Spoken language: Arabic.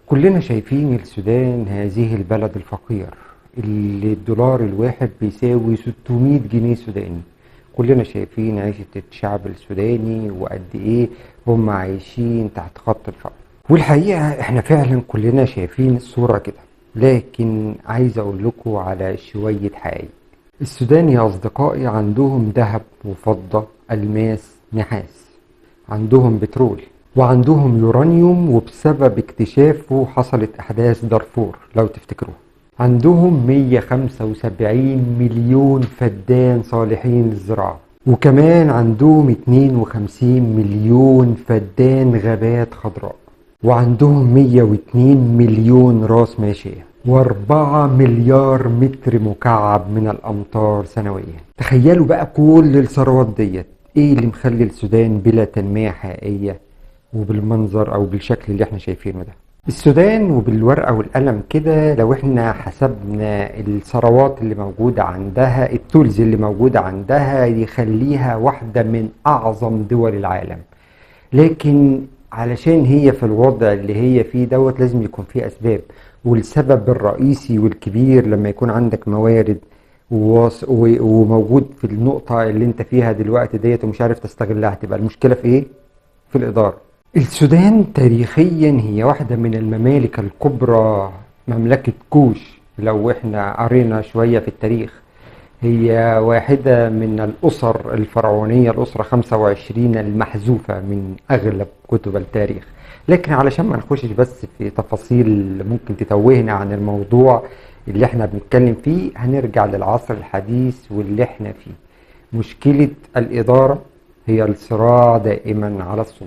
كلنا شايفين السودان هذه البلد الفقير اللي الدولار الواحد بيساوي 600 جنيه سوداني. كلنا شايفين عيشة الشعب السوداني وقد ايه هم عايشين تحت خط الفقر. والحقيقة احنا فعلا كلنا شايفين الصورة كده، لكن عايز اقول لكم على شوية حقائق. السودان يا اصدقائي عندهم ذهب وفضة الماس نحاس، عندهم بترول وعندهم يورانيوم، وبسبب اكتشافه حصلت أحداث دارفور لو تفتكروها. عندهم 175 مليون فدان صالحين للزراعة، وكمان عندهم 52 مليون فدان غابات خضراء، وعندهم 102 مليون راس ماشية، و4 مليار متر مكعب من الأمطار سنويا. تخيلوا بقى كل الثروات ديت، ايه اللي مخلي السودان بلا تنمية حقيقية وبالمنظر او بالشكل اللي احنا شايفينه ده؟ السودان وبالورقة والقلم كده لو احنا حسبنا الثروات اللي موجودة عندها، التولز اللي موجودة عندها يخليها واحدة من اعظم دول العالم. لكن علشان هي في الوضع اللي هي فيه دوت لازم يكون فيه اسباب، والسبب الرئيسي والكبير لما يكون عندك موارد وموجود في النقطة اللي انت فيها دلوقتي ديت ومش عارف تستغلها، تبقى المشكلة في ايه؟ في الإدارة. السودان تاريخيا هي واحدة من الممالك الكبرى، مملكة كوش لو احنا قرينا شوية في التاريخ. هي واحدة من الأسر الفرعونية، الأسرة 25 المحذوفة من أغلب كتب التاريخ. لكن علشان ما نخشش بس في تفاصيل ممكن تتوهنا عن الموضوع اللي احنا بنتكلم فيه، هنرجع للعصر الحديث واللي احنا فيه. مشكلة الإدارة هي الصراع دائما على السلطة.